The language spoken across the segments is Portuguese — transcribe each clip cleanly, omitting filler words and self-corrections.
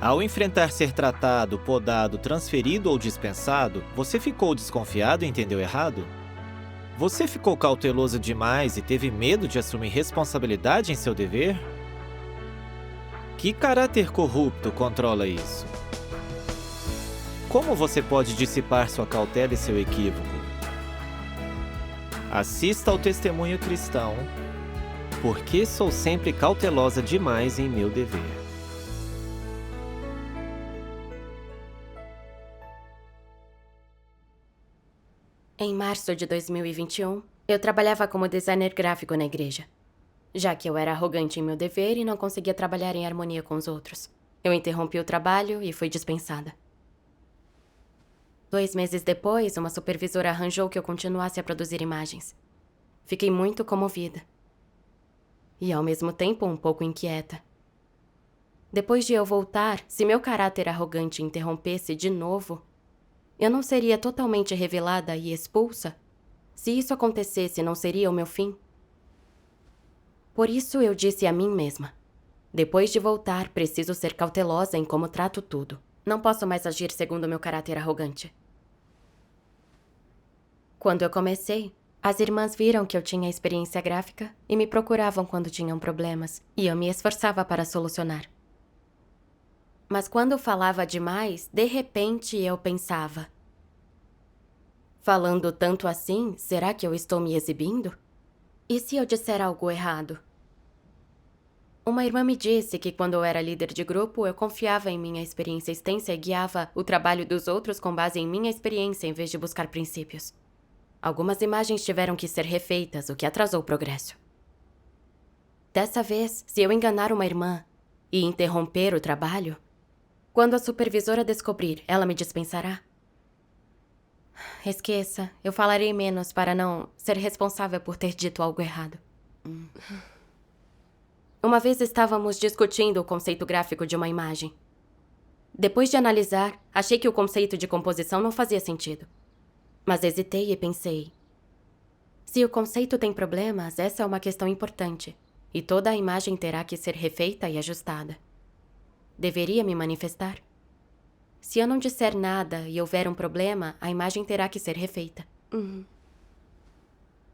Ao enfrentar ser tratado, podado, transferido ou dispensado, você ficou desconfiado e entendeu errado? Você ficou cauteloso demais e teve medo de assumir responsabilidade em seu dever? Que caráter corrupto controla isso? Como você pode dissipar sua cautela e seu equívoco? Assista ao testemunho cristão. Por que sou sempre cautelosa demais em meu dever? Em março de 2021, eu trabalhava como designer gráfico na igreja, já que eu era arrogante em meu dever e não conseguia trabalhar em harmonia com os outros. Eu interrompi o trabalho e fui dispensada. 2 meses depois, uma supervisora arranjou que eu continuasse a produzir imagens. Fiquei muito comovida. E, ao mesmo tempo, um pouco inquieta. Depois de eu voltar, se meu caráter arrogante interrompesse de novo, eu não seria totalmente revelada e expulsa? Se isso acontecesse, não seria o meu fim? Por isso eu disse a mim mesma: depois de voltar, preciso ser cautelosa em como trato tudo. Não posso mais agir segundo meu caráter arrogante. Quando eu comecei, as irmãs viram que eu tinha experiência gráfica e me procuravam quando tinham problemas, e eu me esforçava para solucionar. Mas quando eu falava demais, de repente eu pensava: falando tanto assim, será que eu estou me exibindo? E se eu disser algo errado? Uma irmã me disse que quando eu era líder de grupo, eu confiava em minha experiência extensa e guiava o trabalho dos outros com base em minha experiência em vez de buscar princípios. Algumas imagens tiveram que ser refeitas, o que atrasou o progresso. Dessa vez, se eu enganar uma irmã e interromper o trabalho, quando a supervisora descobrir, ela me dispensará? Esqueça, eu falarei menos para não ser responsável por ter dito algo errado. Uma vez estávamos discutindo o conceito gráfico de uma imagem. Depois de analisar, achei que o conceito de composição não fazia sentido. Mas hesitei e pensei: se o conceito tem problemas, essa é uma questão importante, e toda a imagem terá que ser refeita e ajustada. Deveria me manifestar? Se eu não disser nada e houver um problema, a imagem terá que ser refeita.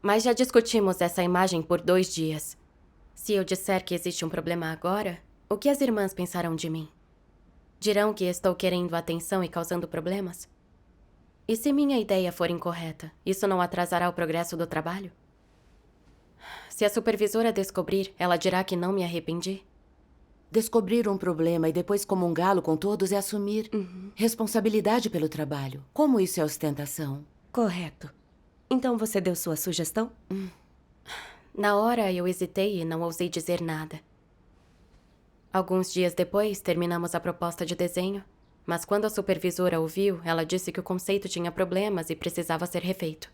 Mas já discutimos essa imagem por 2 dias. Se eu disser que existe um problema agora, o que as irmãs pensarão de mim? Dirão que estou querendo atenção e causando problemas? E se minha ideia for incorreta, isso não atrasará o progresso do trabalho? Se a supervisora descobrir, ela dirá que não me arrependi? Descobrir um problema e depois comungá-lo com todos é assumir responsabilidade pelo trabalho. Como isso é ostentação? Correto. Então você deu sua sugestão? Na hora, eu hesitei e não ousei dizer nada. Alguns dias depois, terminamos a proposta de desenho, mas quando a supervisora ouviu, ela disse que o conceito tinha problemas e precisava ser refeito.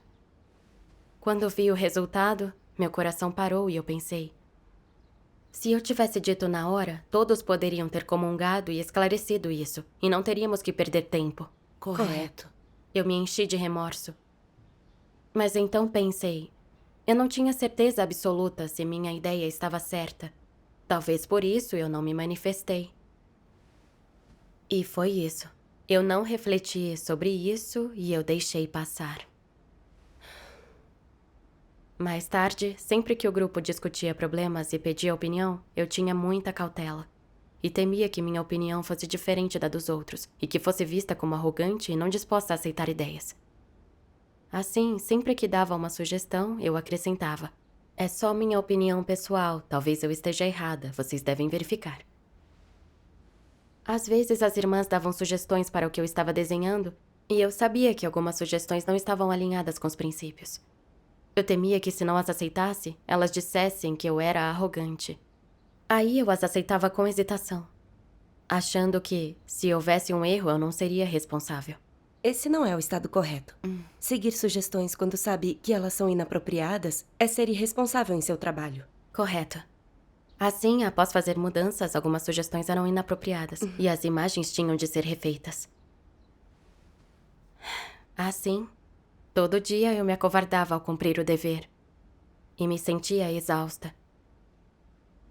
Quando vi o resultado, meu coração parou e eu pensei: se eu tivesse dito na hora, todos poderiam ter comungado e esclarecido isso, e não teríamos que perder tempo. Correto. Eu me enchi de remorso. Mas então pensei: eu não tinha certeza absoluta se minha ideia estava certa. Talvez por isso eu não me manifestei. E foi isso. Eu não refleti sobre isso e eu deixei passar. Mais tarde, sempre que o grupo discutia problemas e pedia opinião, eu tinha muita cautela. E temia que minha opinião fosse diferente da dos outros, e que fosse vista como arrogante e não disposta a aceitar ideias. Assim, sempre que dava uma sugestão, eu acrescentava: é só minha opinião pessoal, talvez eu esteja errada, vocês devem verificar. Às vezes as irmãs davam sugestões para o que eu estava desenhando, e eu sabia que algumas sugestões não estavam alinhadas com os princípios. Eu temia que, se não as aceitasse, elas dissessem que eu era arrogante. Aí eu as aceitava com hesitação, achando que, se houvesse um erro, eu não seria responsável. Esse não é o estado correto. Seguir sugestões quando sabe que elas são inapropriadas é ser irresponsável em seu trabalho. Correto. Assim, após fazer mudanças, algumas sugestões eram inapropriadas e as imagens tinham de ser refeitas. Assim, todo dia eu me acovardava ao cumprir o dever e me sentia exausta.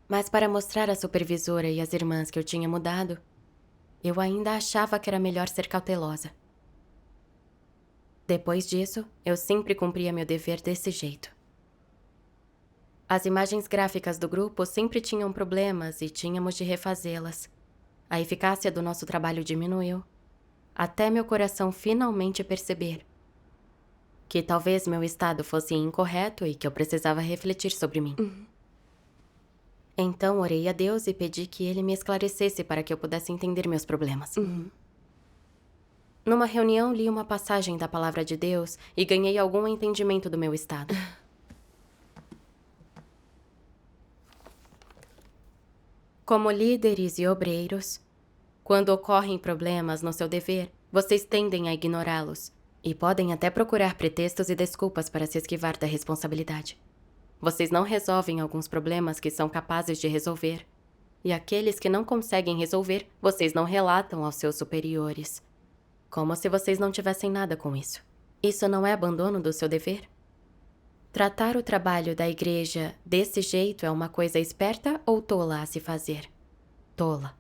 Mas para mostrar à supervisora e às irmãs que eu tinha mudado, eu ainda achava que era melhor ser cautelosa. Depois disso, eu sempre cumpria meu dever desse jeito. As imagens gráficas do grupo sempre tinham problemas e tínhamos de refazê-las. A eficácia do nosso trabalho diminuiu, até meu coração finalmente perceber que talvez meu estado fosse incorreto e que eu precisava refletir sobre mim. Então, orei a Deus e pedi que Ele me esclarecesse para que eu pudesse entender meus problemas. Numa reunião, li uma passagem da Palavra de Deus e ganhei algum entendimento do meu estado. Como líderes e obreiros, quando ocorrem problemas no seu dever, vocês tendem a ignorá-los e podem até procurar pretextos e desculpas para se esquivar da responsabilidade. Vocês não resolvem alguns problemas que são capazes de resolver, e aqueles que não conseguem resolver, vocês não relatam aos seus superiores, como se vocês não tivessem nada com isso. Isso não é abandono do seu dever? Tratar o trabalho da igreja desse jeito é uma coisa esperta ou tola a se fazer? Tola.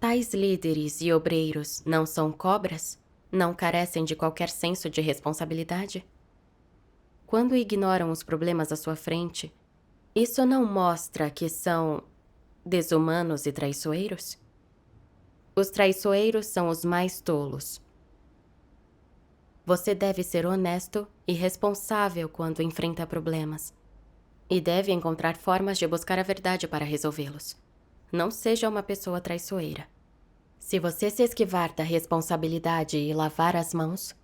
Tais líderes e obreiros não são cobras? Não carecem de qualquer senso de responsabilidade? Quando ignoram os problemas à sua frente, isso não mostra que são desumanos e traiçoeiros? Os traiçoeiros são os mais tolos. Você deve ser honesto e responsável quando enfrenta problemas. E deve encontrar formas de buscar a verdade para resolvê-los. Não seja uma pessoa traiçoeira. Se você se esquivar da responsabilidade e lavar as mãos,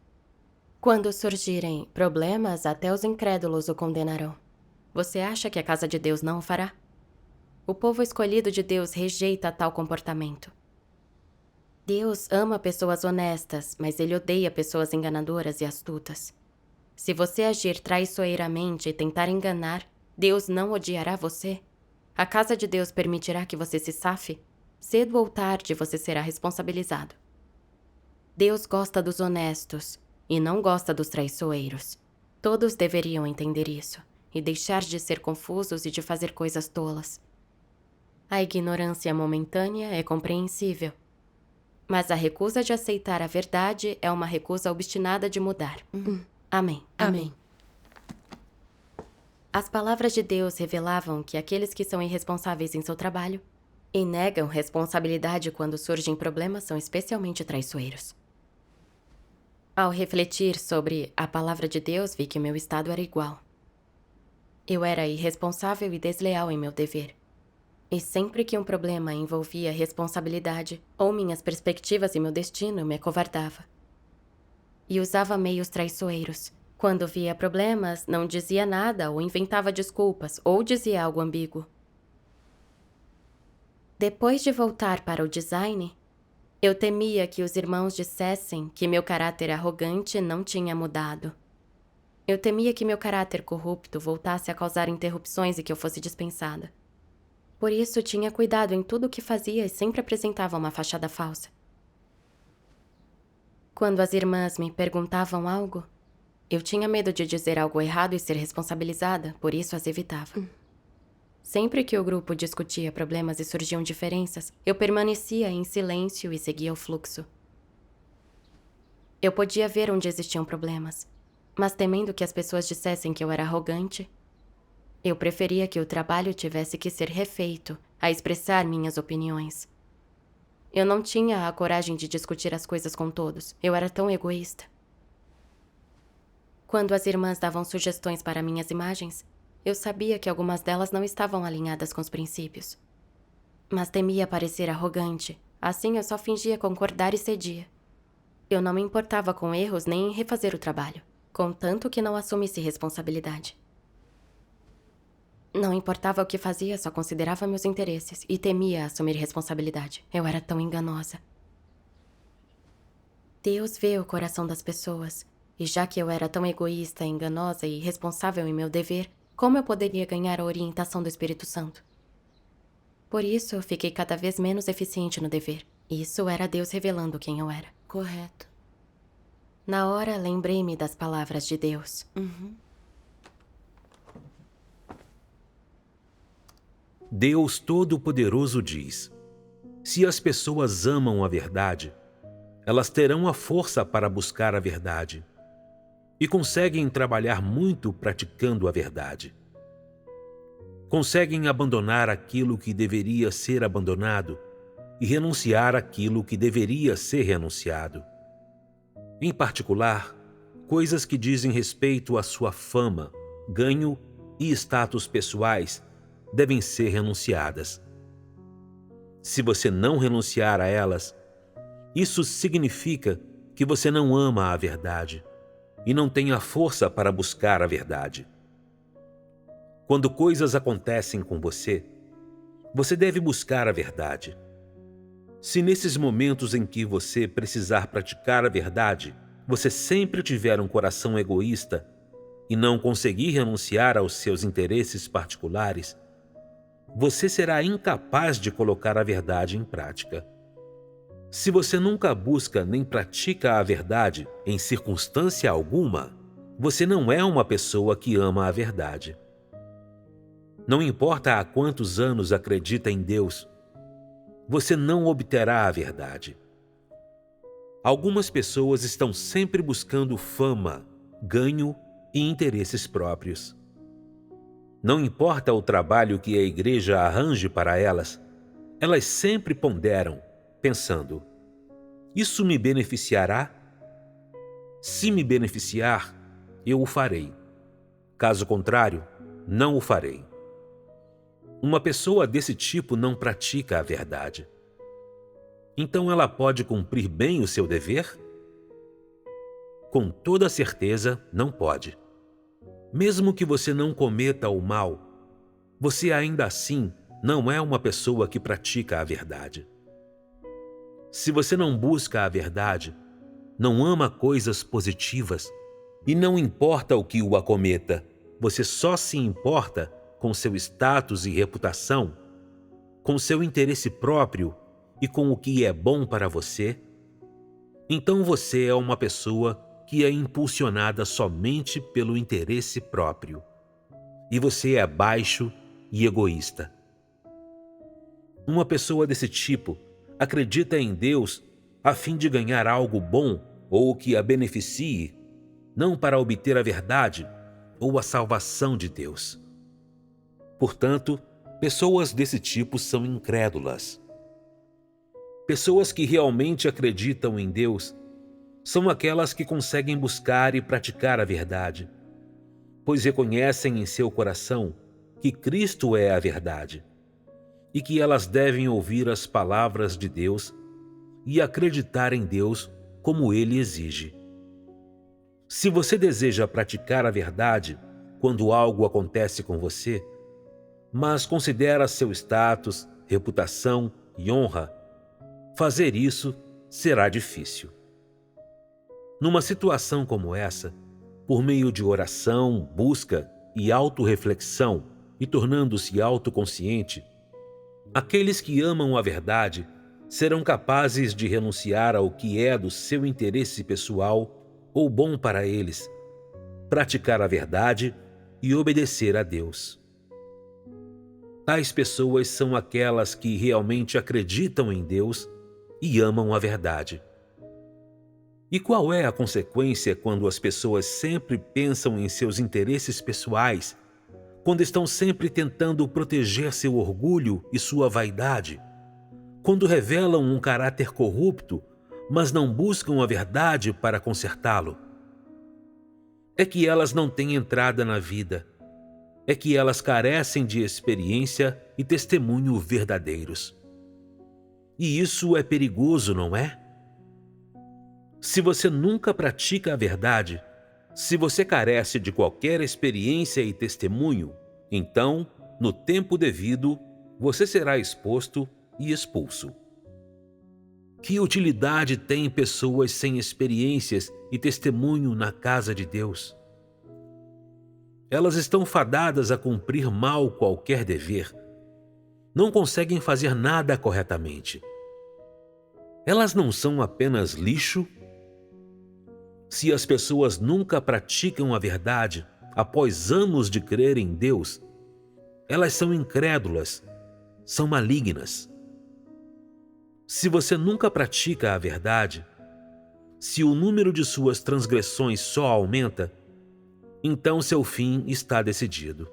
quando surgirem problemas, até os incrédulos o condenarão. Você acha que a casa de Deus não o fará? O povo escolhido de Deus rejeita tal comportamento. Deus ama pessoas honestas, mas Ele odeia pessoas enganadoras e astutas. Se você agir traiçoeiramente e tentar enganar, Deus não odiará você? A casa de Deus permitirá que você se safe? Cedo ou tarde você será responsabilizado. Deus gosta dos honestos e não gosta dos traiçoeiros. Todos deveriam entender isso e deixar de ser confusos e de fazer coisas tolas. A ignorância momentânea é compreensível, mas a recusa de aceitar a verdade é uma recusa obstinada de mudar. Amém. Amém. As palavras de Deus revelavam que aqueles que são irresponsáveis em seu trabalho e negam responsabilidade quando surgem problemas são especialmente traiçoeiros. Ao refletir sobre a palavra de Deus, vi que meu estado era igual. Eu era irresponsável e desleal em meu dever. E sempre que um problema envolvia responsabilidade ou minhas perspectivas e meu destino, eu me acovardava. E usava meios traiçoeiros. Quando via problemas, não dizia nada ou inventava desculpas ou dizia algo ambíguo. Depois de voltar para o design, eu temia que os irmãos dissessem que meu caráter arrogante não tinha mudado. Eu temia que meu caráter corrupto voltasse a causar interrupções e que eu fosse dispensada. Por isso, tinha cuidado em tudo o que fazia e sempre apresentava uma fachada falsa. Quando as irmãs me perguntavam algo, eu tinha medo de dizer algo errado e ser responsabilizada, por isso as evitava. Sempre que o grupo discutia problemas e surgiam diferenças, eu permanecia em silêncio e seguia o fluxo. Eu podia ver onde existiam problemas, mas temendo que as pessoas dissessem que eu era arrogante, eu preferia que o trabalho tivesse que ser refeito a expressar minhas opiniões. Eu não tinha a coragem de discutir as coisas com todos. Eu era tão egoísta. Quando as irmãs davam sugestões para minhas imagens, eu sabia que algumas delas não estavam alinhadas com os princípios. Mas temia parecer arrogante. Assim eu só fingia concordar e cedia. Eu não me importava com erros nem em refazer o trabalho, contanto que não assumisse responsabilidade. Não importava o que fazia, só considerava meus interesses e temia assumir responsabilidade. Eu era tão enganosa. Deus vê o coração das pessoas, e já que eu era tão egoísta, enganosa e irresponsável em meu dever, como eu poderia ganhar a orientação do Espírito Santo? Por isso, eu fiquei cada vez menos eficiente no dever. Isso era Deus revelando quem eu era. Correto. Na hora, lembrei-me das palavras de Deus. Deus Todo-Poderoso diz: Se as pessoas amam a verdade, elas terão a força para buscar a verdade e conseguem trabalhar muito praticando a verdade. Conseguem abandonar aquilo que deveria ser abandonado e renunciar àquilo que deveria ser renunciado. Em particular, coisas que dizem respeito à sua fama, ganho e status pessoais devem ser renunciadas. Se você não renunciar a elas, isso significa que você não ama a verdade e não tem a força para buscar a verdade. Quando coisas acontecem com você, você deve buscar a verdade. Se nesses momentos em que você precisar praticar a verdade, você sempre tiver um coração egoísta e não conseguir renunciar aos seus interesses particulares, você será incapaz de colocar a verdade em prática. Se você nunca busca nem pratica a verdade em circunstância alguma, você não é uma pessoa que ama a verdade. Não importa há quantos anos acredita em Deus, você não obterá a verdade. Algumas pessoas estão sempre buscando fama, ganho e interesses próprios. Não importa o trabalho que a igreja arranje para elas, elas sempre ponderam, pensando: isso me beneficiará? Se me beneficiar, eu o farei. Caso contrário, não o farei. Uma pessoa desse tipo não pratica a verdade. Então ela pode cumprir bem o seu dever? Com toda certeza, não pode. Mesmo que você não cometa o mal, você ainda assim não é uma pessoa que pratica a verdade. Se você não busca a verdade, não ama coisas positivas e não importa o que o acometa, você só se importa com seu status e reputação, com seu interesse próprio e com o que é bom para você, então você é uma pessoa que é impulsionada somente pelo interesse próprio. E você é baixo e egoísta. Uma pessoa desse tipo acredita em Deus a fim de ganhar algo bom ou que a beneficie, não para obter a verdade ou a salvação de Deus. Portanto, pessoas desse tipo são incrédulas. Pessoas que realmente acreditam em Deus são aquelas que conseguem buscar e praticar a verdade, pois reconhecem em seu coração que Cristo é a verdade e que elas devem ouvir as palavras de Deus e acreditar em Deus como Ele exige. Se você deseja praticar a verdade quando algo acontece com você, mas considera seu status, reputação e honra, fazer isso será difícil. Numa situação como essa, por meio de oração, busca e autorreflexão e tornando-se autoconsciente, aqueles que amam a verdade serão capazes de renunciar ao que é do seu interesse pessoal ou bom para eles, praticar a verdade e obedecer a Deus. Tais pessoas são aquelas que realmente acreditam em Deus e amam a verdade. E qual é a consequência quando as pessoas sempre pensam em seus interesses pessoais, quando estão sempre tentando proteger seu orgulho e sua vaidade, quando revelam um caráter corrupto, mas não buscam a verdade para consertá-lo? É que elas não têm entrada na vida. É que elas carecem de experiência e testemunho verdadeiros. E isso é perigoso, não é? Se você nunca pratica a verdade, se você carece de qualquer experiência e testemunho, então, no tempo devido, você será exposto e expulso. Que utilidade tem pessoas sem experiências e testemunho na casa de Deus? Elas estão fadadas a cumprir mal qualquer dever. Não conseguem fazer nada corretamente. Elas não são apenas lixo? Se as pessoas nunca praticam a verdade após anos de crer em Deus, elas são incrédulas, são malignas. Se você nunca pratica a verdade, se o número de suas transgressões só aumenta, então seu fim está decidido.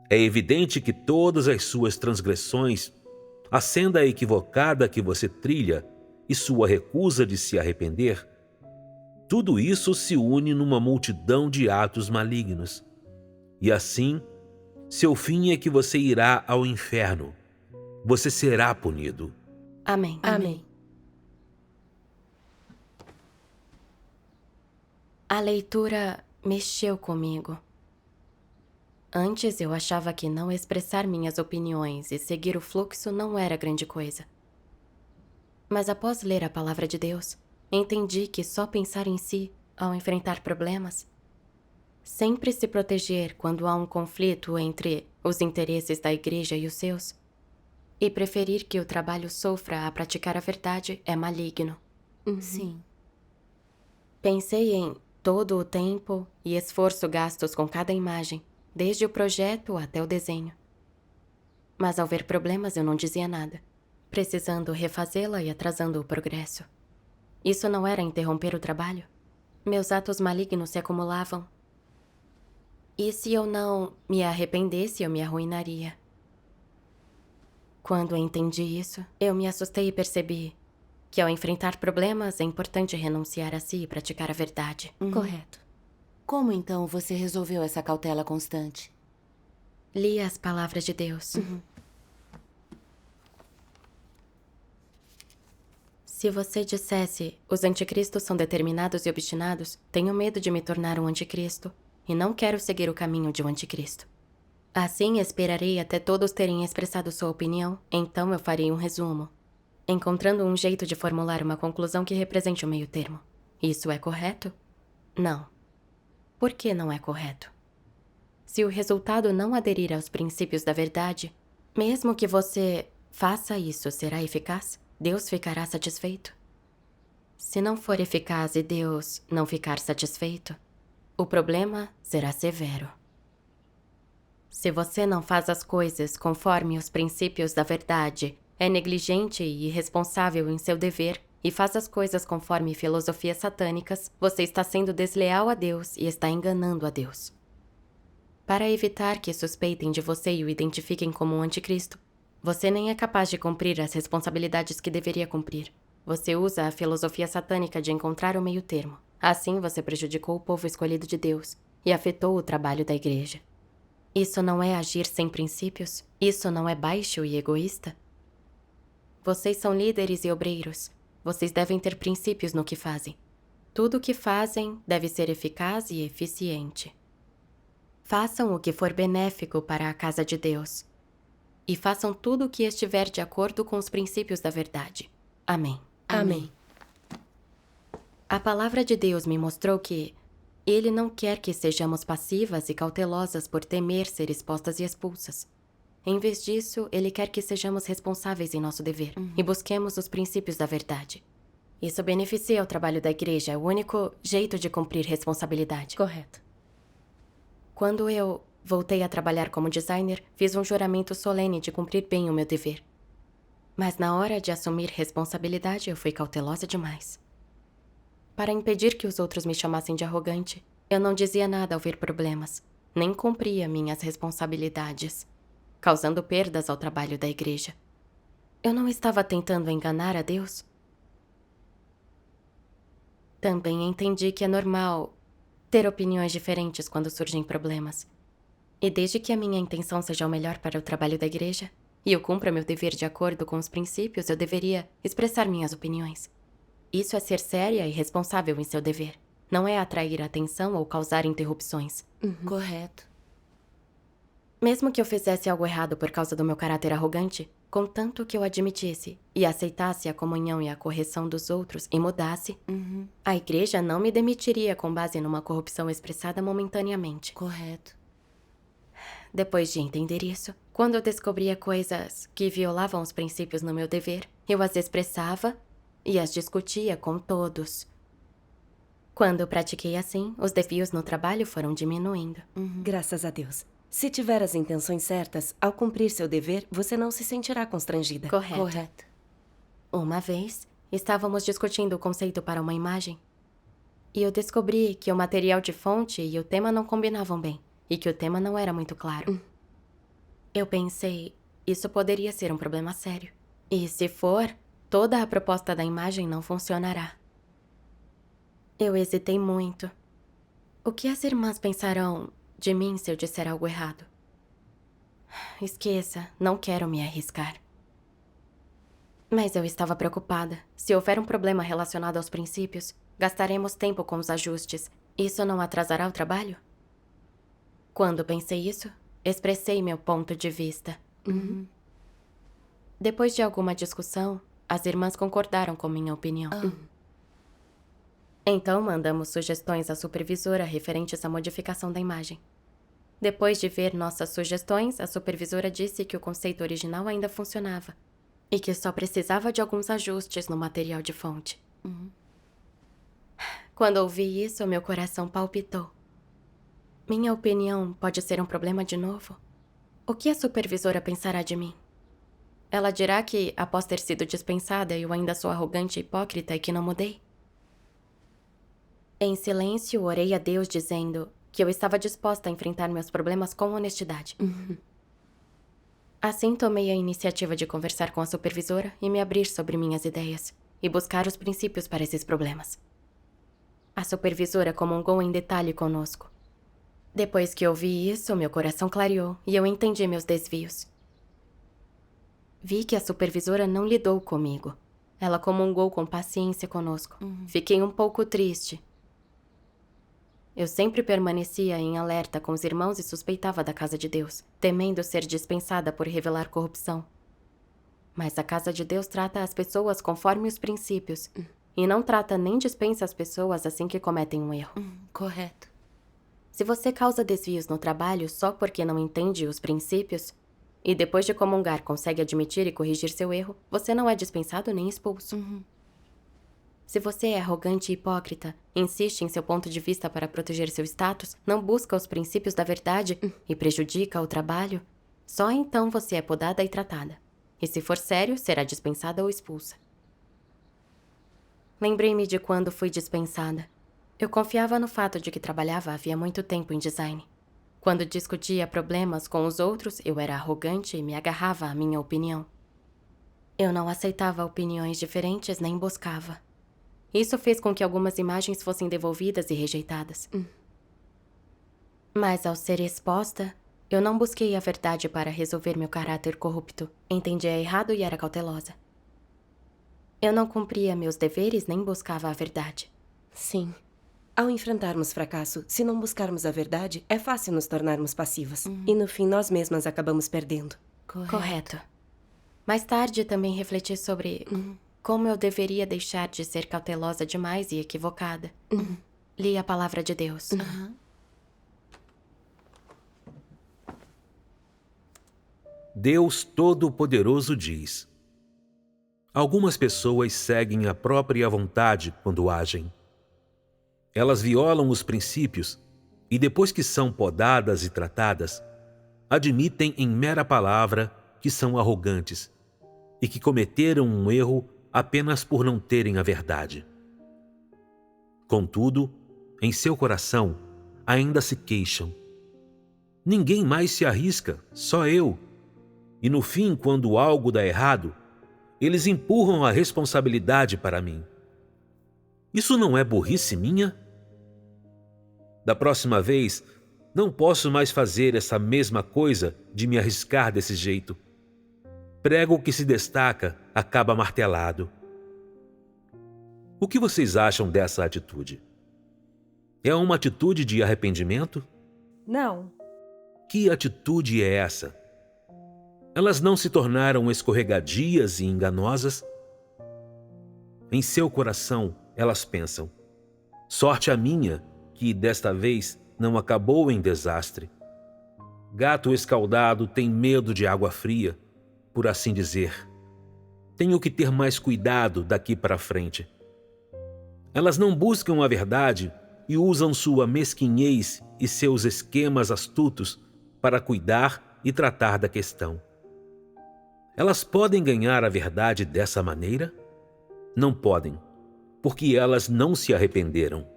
É evidente que todas as suas transgressões, a senda equivocada que você trilha e sua recusa de se arrepender, tudo isso se une numa multidão de atos malignos. E assim, seu fim é que você irá ao inferno. Você será punido. Amém. Amém. A leitura mexeu comigo. Antes eu achava que não expressar minhas opiniões e seguir o fluxo não era grande coisa. Mas após ler a palavra de Deus, entendi que só pensar em si ao enfrentar problemas, sempre se proteger quando há um conflito entre os interesses da igreja e os seus, e preferir que o trabalho sofra a praticar a verdade é maligno. Sim. Pensei em todo o tempo e esforço gastos com cada imagem, desde o projeto até o desenho. Mas ao ver problemas eu não dizia nada, precisando refazê-la e atrasando o progresso. Isso não era interromper o trabalho? Meus atos malignos se acumulavam. E se eu não me arrependesse, eu me arruinaria. Quando entendi isso, eu me assustei e percebi que ao enfrentar problemas é importante renunciar a si e praticar a verdade. Correto. Como então você resolveu essa cautela constante? Li as palavras de Deus. Se você dissesse, os anticristos são determinados e obstinados, tenho medo de me tornar um anticristo e não quero seguir o caminho de um anticristo. Assim, esperarei até todos terem expressado sua opinião, então eu farei um resumo, encontrando um jeito de formular uma conclusão que represente o meio termo. Isso é correto? Não. Por que não é correto? Se o resultado não aderir aos princípios da verdade, mesmo que você faça isso, será eficaz? Deus ficará satisfeito? Se não for eficaz e Deus não ficar satisfeito, o problema será severo. Se você não faz as coisas conforme os princípios da verdade, é negligente e irresponsável em seu dever e faz as coisas conforme filosofias satânicas, você está sendo desleal a Deus e está enganando a Deus. Para evitar que suspeitem de você e o identifiquem como um anticristo, você nem é capaz de cumprir as responsabilidades que deveria cumprir. Você usa a filosofia satânica de encontrar o meio termo. Assim, você prejudicou o povo escolhido de Deus e afetou o trabalho da igreja. Isso não é agir sem princípios? Isso não é baixo e egoísta? Vocês são líderes e obreiros. Vocês devem ter princípios no que fazem. Tudo o que fazem deve ser eficaz e eficiente. Façam o que for benéfico para a casa de Deus. E façam tudo o que estiver de acordo com os princípios da verdade. Amém. Amém. A palavra de Deus me mostrou que Ele não quer que sejamos passivas e cautelosas por temer ser expostas e expulsas. Em vez disso, Ele quer que sejamos responsáveis em nosso dever e busquemos os princípios da verdade. Isso beneficia o trabalho da igreja, é o único jeito de cumprir responsabilidade. Correto. Quando eu voltei a trabalhar como designer, fiz um juramento solene de cumprir bem o meu dever. Mas na hora de assumir responsabilidade, eu fui cautelosa demais. Para impedir que os outros me chamassem de arrogante, eu não dizia nada ao ver problemas, nem cumpria minhas responsabilidades, causando perdas ao trabalho da igreja. Eu não estava tentando enganar a Deus? Também entendi que é normal ter opiniões diferentes quando surgem problemas. E desde que a minha intenção seja o melhor para o trabalho da igreja, e eu cumpra meu dever de acordo com os princípios, eu deveria expressar minhas opiniões. Isso é ser séria e responsável em seu dever. Não é atrair atenção ou causar interrupções. Correto. Mesmo que eu fizesse algo errado por causa do meu caráter arrogante, contanto que eu admitisse e aceitasse a comunhão e a correção dos outros e mudasse, a igreja não me demitiria com base numa corrupção expressada momentaneamente. Correto. Depois de entender isso, quando eu descobria coisas que violavam os princípios no meu dever, eu as expressava e as discutia com todos. Quando eu pratiquei assim, os desvios no trabalho foram diminuindo. Graças a Deus. Se tiver as intenções certas, ao cumprir seu dever, você não se sentirá constrangida. Correto. Correto. Uma vez, estávamos discutindo o conceito para uma imagem. E eu descobri que o material de fonte e o tema não combinavam bem. E que o tema não era muito claro. Eu pensei, isso poderia ser um problema sério. E se for, toda a proposta da imagem não funcionará. Eu hesitei muito. O que as irmãs pensarão de mim se eu disser algo errado? Esqueça, não quero me arriscar. Mas eu estava preocupada. Se houver um problema relacionado aos princípios, gastaremos tempo com os ajustes. Isso não atrasará o trabalho? Quando pensei isso, expressei meu ponto de vista. Depois de alguma discussão, as irmãs concordaram com minha opinião. Então, mandamos sugestões à supervisora referentes à modificação da imagem. Depois de ver nossas sugestões, a supervisora disse que o conceito original ainda funcionava e que só precisava de alguns ajustes no material de fonte. Quando ouvi isso, meu coração palpitou. Minha opinião pode ser um problema de novo? O que a supervisora pensará de mim? Ela dirá que, após ter sido dispensada, eu ainda sou arrogante e hipócrita e que não mudei? Em silêncio, orei a Deus dizendo que eu estava disposta a enfrentar meus problemas com honestidade. Assim, tomei a iniciativa de conversar com a supervisora e me abrir sobre minhas ideias e buscar os princípios para esses problemas. A supervisora comungou em detalhe conosco. Depois que ouvi isso, meu coração clareou e eu entendi meus desvios. Vi que a supervisora não lidou comigo. Ela comungou com paciência conosco. Fiquei um pouco triste. Eu sempre permanecia em alerta com os irmãos e suspeitava da casa de Deus, temendo ser dispensada por revelar corrupção. Mas a casa de Deus trata as pessoas conforme os princípios e não trata nem dispensa as pessoas assim que cometem um erro. Correto. Se você causa desvios no trabalho só porque não entende os princípios e depois de comungar consegue admitir e corrigir seu erro, você não é dispensado nem expulso. Se você é arrogante e hipócrita, insiste em seu ponto de vista para proteger seu status, não busca os princípios da verdade e prejudica o trabalho, só então você é podada e tratada. E se for sério, será dispensada ou expulsa. Lembrei-me de quando fui dispensada. Eu confiava no fato de que trabalhava havia muito tempo em design. Quando discutia problemas com os outros, eu era arrogante e me agarrava à minha opinião. Eu não aceitava opiniões diferentes nem buscava. Isso fez com que algumas imagens fossem devolvidas e rejeitadas. Mas ao ser exposta, eu não busquei a verdade para resolver meu caráter corrupto. Entendia errado e era cautelosa. Eu não cumpria meus deveres nem buscava a verdade. Sim. Ao enfrentarmos fracasso, se não buscarmos a verdade, é fácil nos tornarmos passivas. E no fim, nós mesmas acabamos perdendo. Correto. Mais tarde, também refleti sobre como eu deveria deixar de ser cautelosa demais e equivocada. Li a palavra de Deus. Deus Todo-Poderoso diz: algumas pessoas seguem a própria vontade quando agem. Elas violam os princípios e, depois que são podadas e tratadas, admitem em mera palavra que são arrogantes e que cometeram um erro apenas por não terem a verdade. Contudo, em seu coração, ainda se queixam. Ninguém mais se arrisca, só eu. E no fim, quando algo dá errado, eles empurram a responsabilidade para mim. Isso não é burrice minha? Da próxima vez, não posso mais fazer essa mesma coisa de me arriscar desse jeito. Prego que se destaca acaba martelado. O que vocês acham dessa atitude? É uma atitude de arrependimento? Não. Que atitude é essa? Elas não se tornaram escorregadias e enganosas? Em seu coração, elas pensam: sorte a minha, que desta vez não acabou em desastre. Gato escaldado tem medo de água fria, por assim dizer. Tenho que ter mais cuidado daqui para frente. Elas não buscam a verdade e usam sua mesquinhez e seus esquemas astutos para cuidar e tratar da questão. Elas podem ganhar a verdade dessa maneira? Não podem, porque elas não se arrependeram.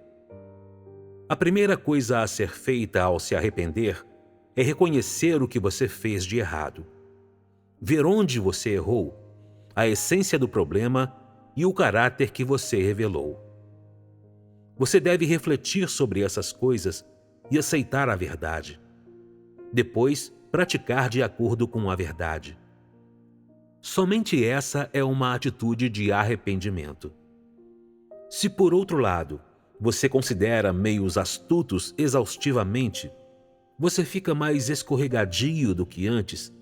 A primeira coisa a ser feita ao se arrepender é reconhecer o que você fez de errado, ver onde você errou, a essência do problema e o caráter que você revelou. Você deve refletir sobre essas coisas e aceitar a verdade. Depois, praticar de acordo com a verdade. Somente essa é uma atitude de arrependimento. Se, por outro lado, você considera meios astutos exaustivamente, você fica mais escorregadio do que antes,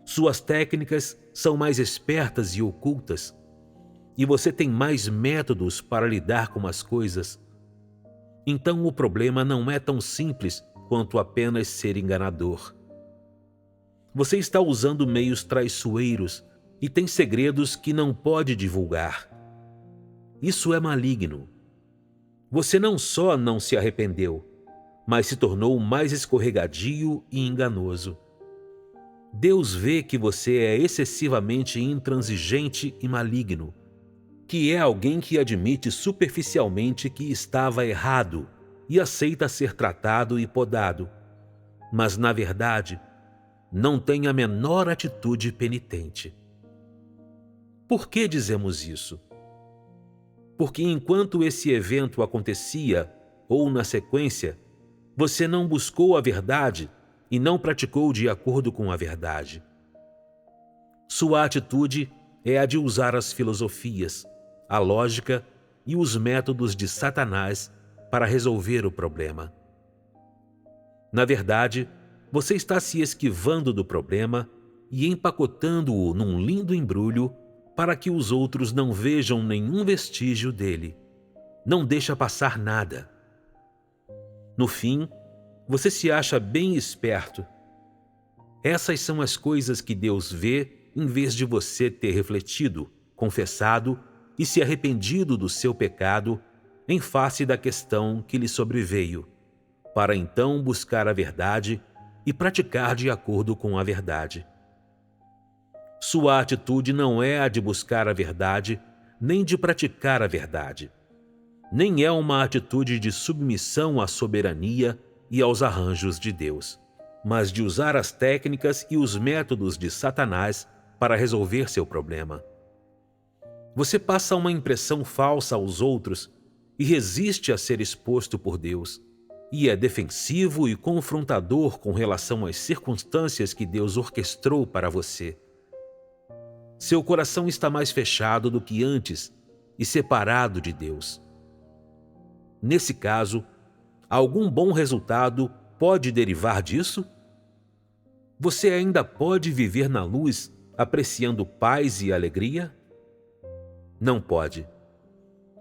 suas técnicas são mais espertas e ocultas, e você tem mais métodos para lidar com as coisas, então o problema não é tão simples quanto apenas ser enganador. Você está usando meios traiçoeiros e tem segredos que não pode divulgar. Isso é maligno. Você não só não se arrependeu, mas se tornou mais escorregadio e enganoso. Deus vê que você é excessivamente intransigente e maligno, que é alguém que admite superficialmente que estava errado e aceita ser tratado e podado, mas, na verdade, não tem a menor atitude penitente. Por que dizemos isso? Porque enquanto esse evento acontecia, ou na sequência, você não buscou a verdade e não praticou de acordo com a verdade. Sua atitude é a de usar as filosofias, a lógica e os métodos de Satanás para resolver o problema. Na verdade, você está se esquivando do problema e empacotando-o num lindo embrulho para que os outros não vejam nenhum vestígio dele. Não deixa passar nada. No fim, você se acha bem esperto. Essas são as coisas que Deus vê em vez de você ter refletido, confessado e se arrependido do seu pecado em face da questão que lhe sobreveio, para então buscar a verdade e praticar de acordo com a verdade. Sua atitude não é a de buscar a verdade, nem de praticar a verdade. Nem é uma atitude de submissão à soberania e aos arranjos de Deus, mas de usar as técnicas e os métodos de Satanás para resolver seu problema. Você passa uma impressão falsa aos outros e resiste a ser exposto por Deus, e é defensivo e confrontador com relação às circunstâncias que Deus orquestrou para você. Seu coração está mais fechado do que antes e separado de Deus. Nesse caso, algum bom resultado pode derivar disso? Você ainda pode viver na luz, apreciando paz e alegria? Não pode.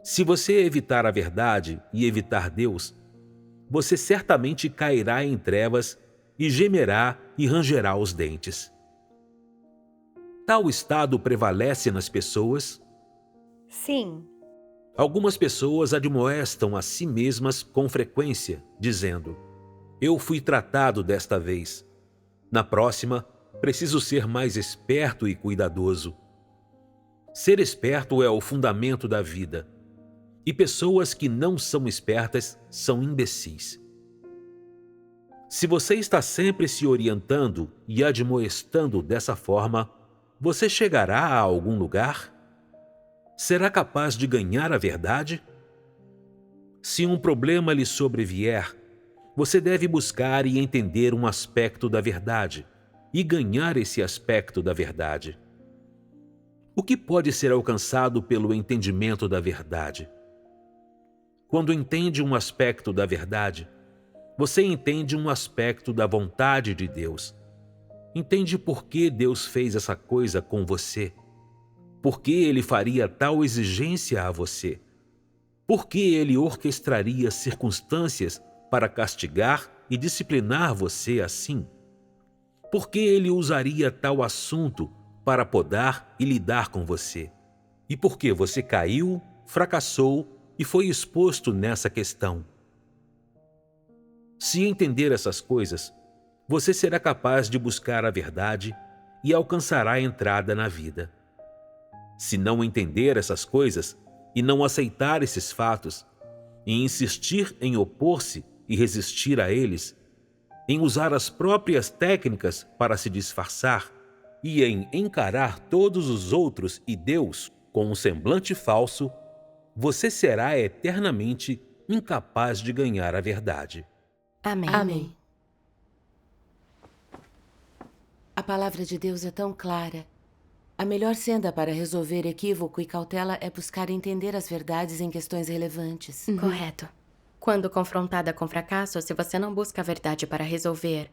Se você evitar a verdade e evitar Deus, você certamente cairá em trevas e gemerá e rangerá os dentes. Tal estado prevalece nas pessoas? Sim. Algumas pessoas admoestam a si mesmas com frequência, dizendo: eu fui tratado desta vez. Na próxima, preciso ser mais esperto e cuidadoso. Ser esperto é o fundamento da vida. E pessoas que não são espertas são imbecis. Se você está sempre se orientando e admoestando dessa forma, você chegará a algum lugar? Será capaz de ganhar a verdade? Se um problema lhe sobrevier, você deve buscar e entender um aspecto da verdade e ganhar esse aspecto da verdade. O que pode ser alcançado pelo entendimento da verdade? Quando entende um aspecto da verdade, você entende um aspecto da vontade de Deus. Entende por que Deus fez essa coisa com você. Por que Ele faria tal exigência a você. Por que Ele orquestraria circunstâncias para castigar e disciplinar você assim. Por que Ele usaria tal assunto para podar e lidar com você? E por que você caiu, fracassou e foi exposto nessa questão? Se entender essas coisas, você será capaz de buscar a verdade e alcançará a entrada na vida. Se não entender essas coisas e não aceitar esses fatos, em insistir em opor-se e resistir a eles, em usar as próprias técnicas para se disfarçar e em encarar todos os outros e Deus com um semblante falso, você será eternamente incapaz de ganhar a verdade. Amém. Amém. A palavra de Deus é tão clara. A melhor senda para resolver equívoco e cautela é buscar entender as verdades em questões relevantes. Correto. Quando confrontada com fracasso, se você não busca a verdade para resolver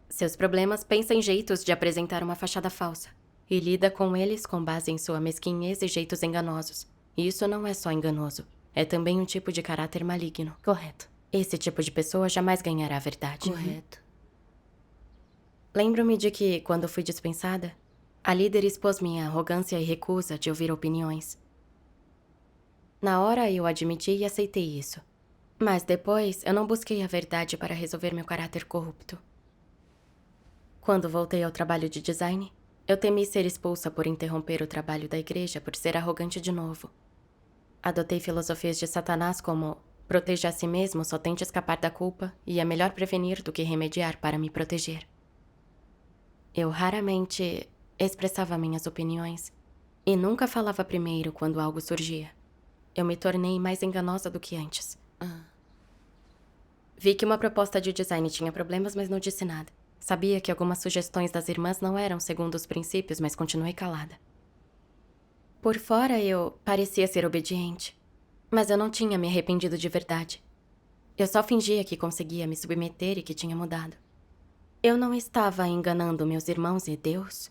seus problemas, pensa em jeitos de apresentar uma fachada falsa e lida com eles com base em sua mesquinhez e jeitos enganosos. E isso não é só enganoso, é também um tipo de caráter maligno. Correto. Esse tipo de pessoa jamais ganhará a verdade. Correto. Lembro-me de que, quando fui dispensada, a líder expôs minha arrogância e recusa de ouvir opiniões. Na hora eu admiti e aceitei isso. Mas depois eu não busquei a verdade para resolver meu caráter corrupto. Quando voltei ao trabalho de design, eu temi ser expulsa por interromper o trabalho da igreja por ser arrogante de novo. Adotei filosofias de Satanás como proteja a si mesmo, só tente escapar da culpa e é melhor prevenir do que remediar para me proteger. Eu raramente expressava minhas opiniões e nunca falava primeiro quando algo surgia. Eu me tornei mais enganosa do que antes. Vi que uma proposta de design tinha problemas, mas não disse nada. Sabia que algumas sugestões das irmãs não eram segundo os princípios, mas continuei calada. Por fora, eu parecia ser obediente, mas eu não tinha me arrependido de verdade. Eu só fingia que conseguia me submeter e que tinha mudado. Eu não estava enganando meus irmãos e Deus?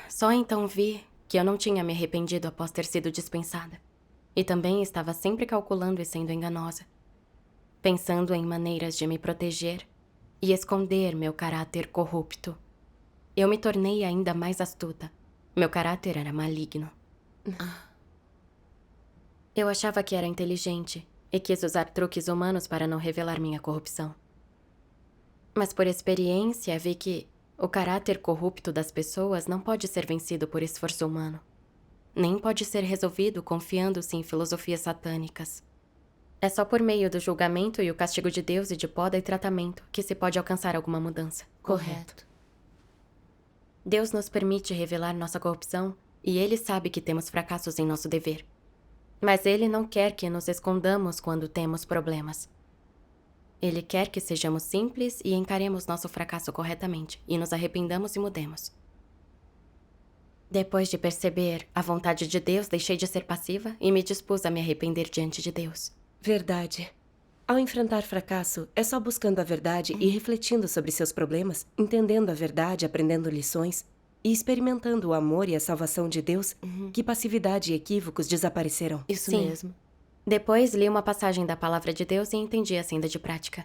Só então vi que eu não tinha me arrependido após ter sido dispensada. E também estava sempre calculando e sendo enganosa, pensando em maneiras de me proteger e esconder meu caráter corrupto. Eu me tornei ainda mais astuta. Meu caráter era maligno. Eu achava que era inteligente e quis usar truques humanos para não revelar minha corrupção. Mas por experiência vi que o caráter corrupto das pessoas não pode ser vencido por esforço humano. Nem pode ser resolvido confiando-se em filosofias satânicas. É só por meio do julgamento e o castigo de Deus e de poda e tratamento que se pode alcançar alguma mudança. Correto. Deus nos permite revelar nossa corrupção e Ele sabe que temos fracassos em nosso dever. Mas Ele não quer que nos escondamos quando temos problemas. Ele quer que sejamos simples e encaremos nosso fracasso corretamente e nos arrependamos e mudemos. Depois de perceber a vontade de Deus, deixei de ser passiva e me dispus a me arrepender diante de Deus. Verdade. Ao enfrentar fracasso, é só buscando a verdade e refletindo sobre seus problemas, entendendo a verdade, aprendendo lições e experimentando o amor e a salvação de Deus, que passividade e equívocos desaparecerão. Isso Sim. mesmo. Depois li uma passagem da palavra de Deus e entendi a senda de prática.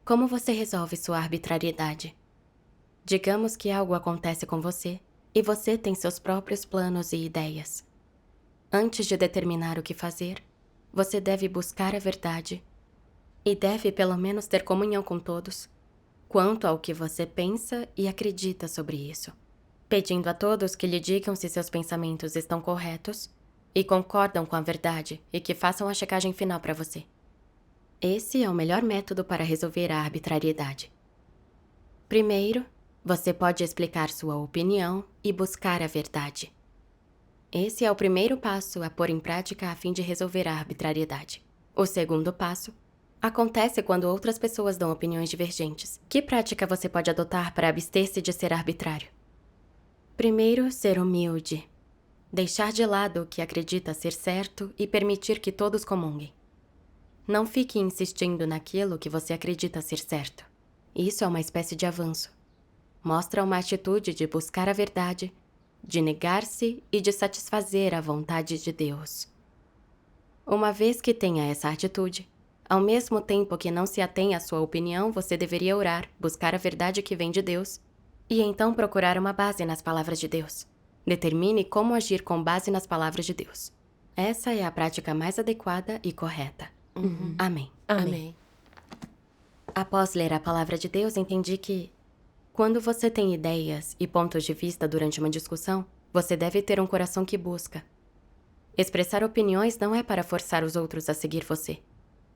Como você resolve sua arbitrariedade? Digamos que algo acontece com você e você tem seus próprios planos e ideias. Antes de determinar o que fazer, você deve buscar a verdade e deve pelo menos ter comunhão com todos quanto ao que você pensa e acredita sobre isso, pedindo a todos que lhe digam se seus pensamentos estão corretos e concordam com a verdade e que façam a checagem final para você. Esse é o melhor método para resolver a arbitrariedade. Primeiro, você pode explicar sua opinião e buscar a verdade. Esse é o primeiro passo a pôr em prática a fim de resolver a arbitrariedade. O segundo passo acontece quando outras pessoas dão opiniões divergentes. Que prática você pode adotar para abster-se de ser arbitrário? Primeiro, ser humilde. Deixar de lado o que acredita ser certo e permitir que todos comunguem. Não fique insistindo naquilo que você acredita ser certo. Isso é uma espécie de avanço. Mostra uma atitude de buscar a verdade, de negar-se e de satisfazer a vontade de Deus. Uma vez que tenha essa atitude, ao mesmo tempo que não se atém à sua opinião, você deveria orar, buscar a verdade que vem de Deus e então procurar uma base nas palavras de Deus. Determine como agir com base nas palavras de Deus. Essa é a prática mais adequada e correta. Amém. Amém. Após ler a palavra de Deus, entendi que quando você tem ideias e pontos de vista durante uma discussão, você deve ter um coração que busca. Expressar opiniões não é para forçar os outros a seguir você.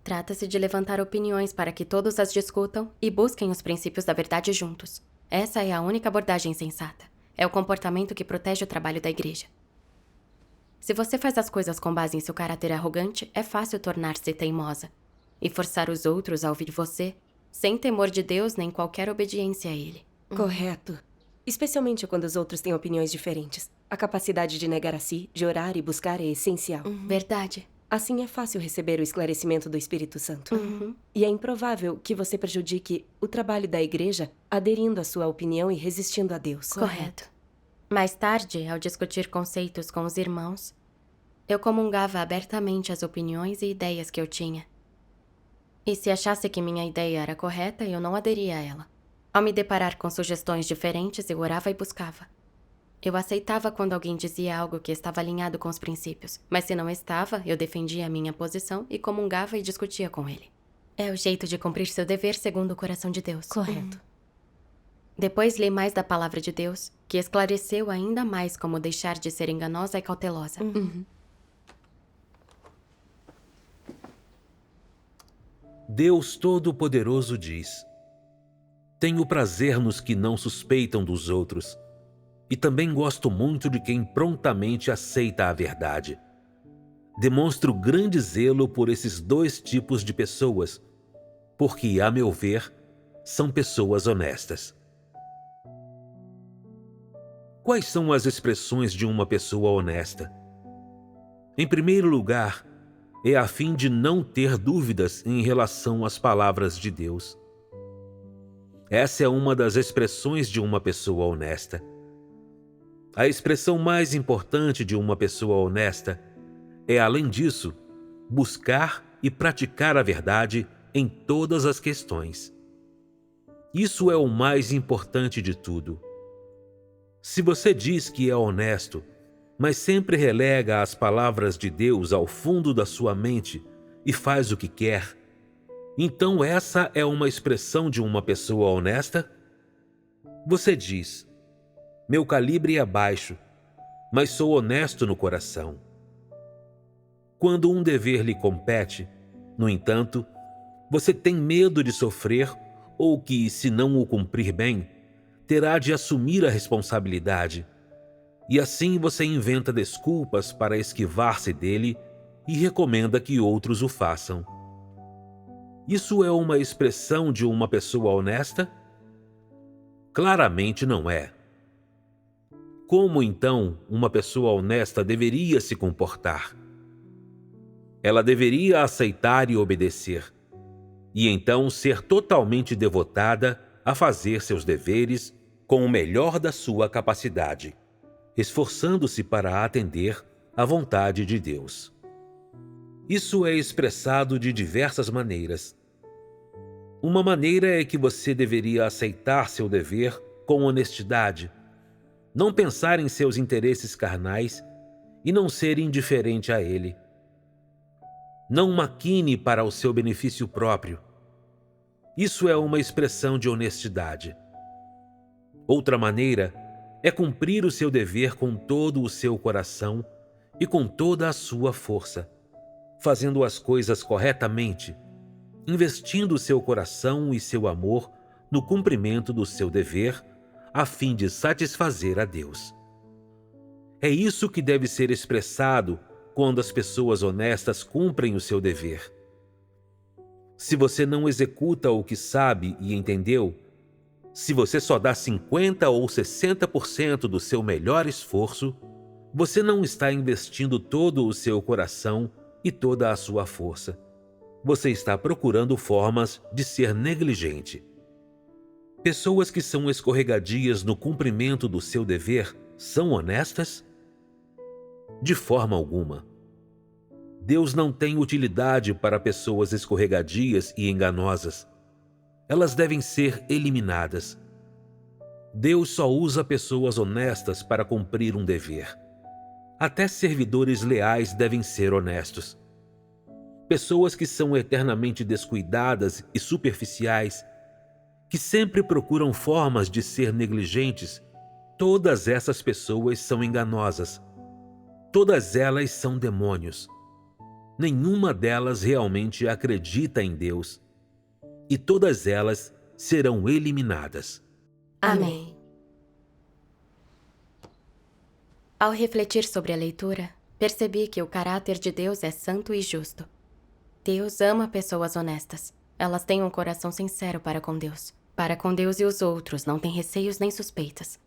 Trata-se de levantar opiniões para que todos as discutam e busquem os princípios da verdade juntos. Essa é a única abordagem sensata. É o comportamento que protege o trabalho da igreja. Se você faz as coisas com base em seu caráter arrogante, é fácil tornar-se teimosa e forçar os outros a ouvir você, sem temor de Deus nem qualquer obediência a Ele. Correto. Especialmente quando os outros têm opiniões diferentes. A capacidade de negar a si, de orar e buscar é essencial. Verdade. Assim é fácil receber o esclarecimento do Espírito Santo. E é improvável que você prejudique o trabalho da igreja aderindo à sua opinião e resistindo a Deus. Correto. Mais tarde, ao discutir conceitos com os irmãos, eu comungava abertamente as opiniões e ideias que eu tinha. E se achasse que minha ideia era correta, eu não aderia a ela. Ao me deparar com sugestões diferentes, eu orava e buscava. Eu aceitava quando alguém dizia algo que estava alinhado com os princípios, mas se não estava, eu defendia a minha posição e comungava e discutia com ele. É o jeito de cumprir seu dever segundo o coração de Deus. Correto. Depois li mais da palavra de Deus, que esclareceu ainda mais como deixar de ser enganosa e cautelosa. Deus Todo-Poderoso diz: tenho prazer nos que não suspeitam dos outros, e também gosto muito de quem prontamente aceita a verdade. Demonstro grande zelo por esses dois tipos de pessoas, porque, a meu ver, são pessoas honestas. Quais são as expressões de uma pessoa honesta? Em primeiro lugar, é a fim de não ter dúvidas em relação às palavras de Deus. Essa é uma das expressões de uma pessoa honesta. A expressão mais importante de uma pessoa honesta é, além disso, buscar e praticar a verdade em todas as questões. Isso é o mais importante de tudo. Se você diz que é honesto, mas sempre relega as palavras de Deus ao fundo da sua mente e faz o que quer, então essa é uma expressão de uma pessoa honesta? Você diz: meu calibre é baixo, mas sou honesto no coração. Quando um dever lhe compete, no entanto, você tem medo de sofrer ou que, se não o cumprir bem, terá de assumir a responsabilidade. E assim você inventa desculpas para esquivar-se dele e recomenda que outros o façam. Isso é uma expressão de uma pessoa honesta? Claramente não é. Como então uma pessoa honesta deveria se comportar? Ela deveria aceitar e obedecer, e então ser totalmente devotada a fazer seus deveres com o melhor da sua capacidade, esforçando-se para atender à vontade de Deus. Isso é expressado de diversas maneiras. Uma maneira é que você deveria aceitar seu dever com honestidade, não pensar em seus interesses carnais e não ser indiferente a ele. Não maquine para o seu benefício próprio. Isso é uma expressão de honestidade. Outra maneira é cumprir o seu dever com todo o seu coração e com toda a sua força, fazendo as coisas corretamente, investindo seu coração e seu amor no cumprimento do seu dever, a fim de satisfazer a Deus. É isso que deve ser expressado quando as pessoas honestas cumprem o seu dever. Se você não executa o que sabe e entendeu, se você só dá 50% ou 60% do seu melhor esforço, você não está investindo todo o seu coração e toda a sua força. Você está procurando formas de ser negligente. Pessoas que são escorregadias no cumprimento do seu dever são honestas? De forma alguma. Deus não tem utilidade para pessoas escorregadias e enganosas. Elas devem ser eliminadas. Deus só usa pessoas honestas para cumprir um dever. Até servidores leais devem ser honestos. pessoas que são eternamente descuidadas e superficiais, que sempre procuram formas de ser negligentes, todas essas pessoas são enganosas. Todas elas são demônios. Nenhuma delas realmente acredita em Deus. E todas elas serão eliminadas. Amém. Ao refletir sobre a leitura, percebi que o caráter de Deus é santo e justo. Deus ama pessoas honestas. Elas têm um coração sincero para com Deus. Para com Deus e os outros, não têm receios nem suspeitas.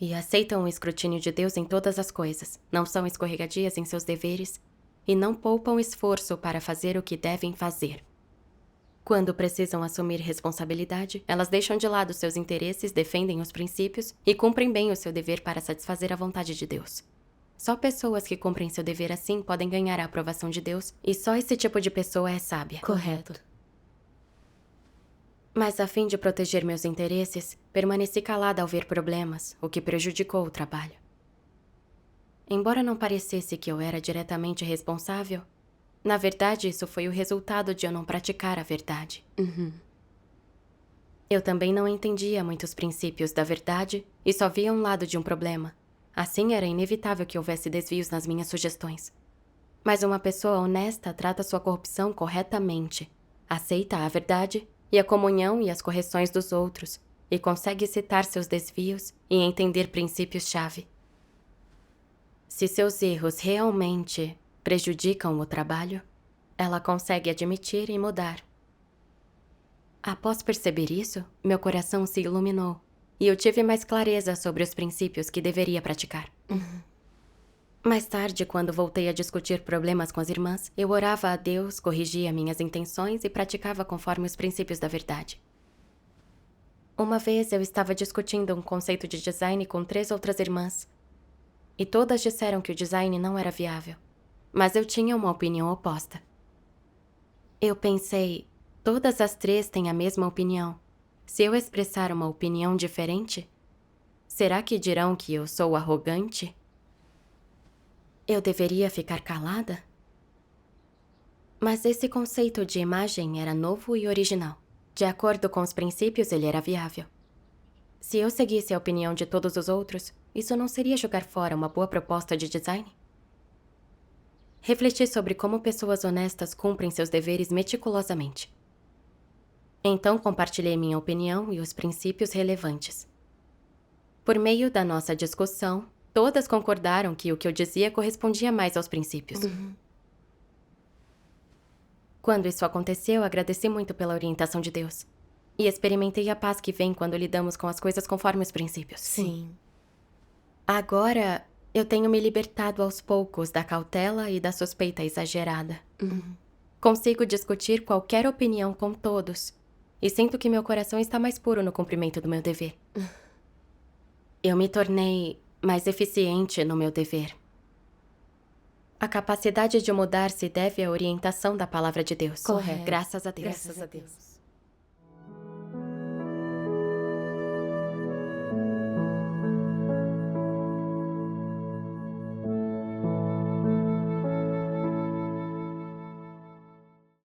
E aceitam o escrutínio de Deus em todas as coisas. Não são escorregadias em seus deveres e não poupam esforço para fazer o que devem fazer. Quando precisam assumir responsabilidade, elas deixam de lado seus interesses, defendem os princípios e cumprem bem o seu dever para satisfazer a vontade de Deus. Só pessoas que cumprem seu dever assim podem ganhar a aprovação de Deus, e só esse tipo de pessoa é sábia. Correto. Mas a fim de proteger meus interesses, permaneci calada ao ver problemas, o que prejudicou o trabalho. Embora não parecesse que eu era diretamente responsável, na verdade isso foi o resultado de eu não praticar a verdade. Eu também não entendia muitos princípios da verdade e só via um lado de um problema. Assim era inevitável que houvesse desvios nas minhas sugestões. Mas uma pessoa honesta trata sua corrupção corretamente, aceita a verdade e a comunhão e as correções dos outros, e consegue citar seus desvios e entender princípios-chave. Se seus erros realmente prejudicam o trabalho, ela consegue admitir e mudar. Após perceber isso, meu coração se iluminou, e eu tive mais clareza sobre os princípios que deveria praticar. Mais tarde, quando voltei a discutir problemas com as irmãs, eu orava a Deus, corrigia minhas intenções e praticava conforme os princípios da verdade. Uma vez eu estava discutindo um conceito de design com 3 outras irmãs, e todas disseram que o design não era viável, mas eu tinha uma opinião oposta. Eu pensei, todas as 3 têm a mesma opinião. Se eu expressar uma opinião diferente, será que dirão que eu sou arrogante? Eu deveria ficar calada? Mas esse conceito de imagem era novo e original. De acordo com os princípios, ele era viável. Se eu seguisse a opinião de todos os outros, isso não seria jogar fora uma boa proposta de design? Refleti sobre como pessoas honestas cumprem seus deveres meticulosamente. Então compartilhei minha opinião e os princípios relevantes. Por meio da nossa discussão, todas concordaram que o que eu dizia correspondia mais aos princípios. Quando isso aconteceu, agradeci muito pela orientação de Deus. E experimentei a paz que vem quando lidamos com as coisas conforme os princípios. Sim. Agora, eu tenho me libertado aos poucos da cautela e da suspeita exagerada. Consigo discutir qualquer opinião com todos. E sinto que meu coração está mais puro no cumprimento do meu dever. Eu me tornei mais eficiente no meu dever. A capacidade de mudar se deve à orientação da palavra de Deus. Correto. Graças a Deus. Graças a Deus.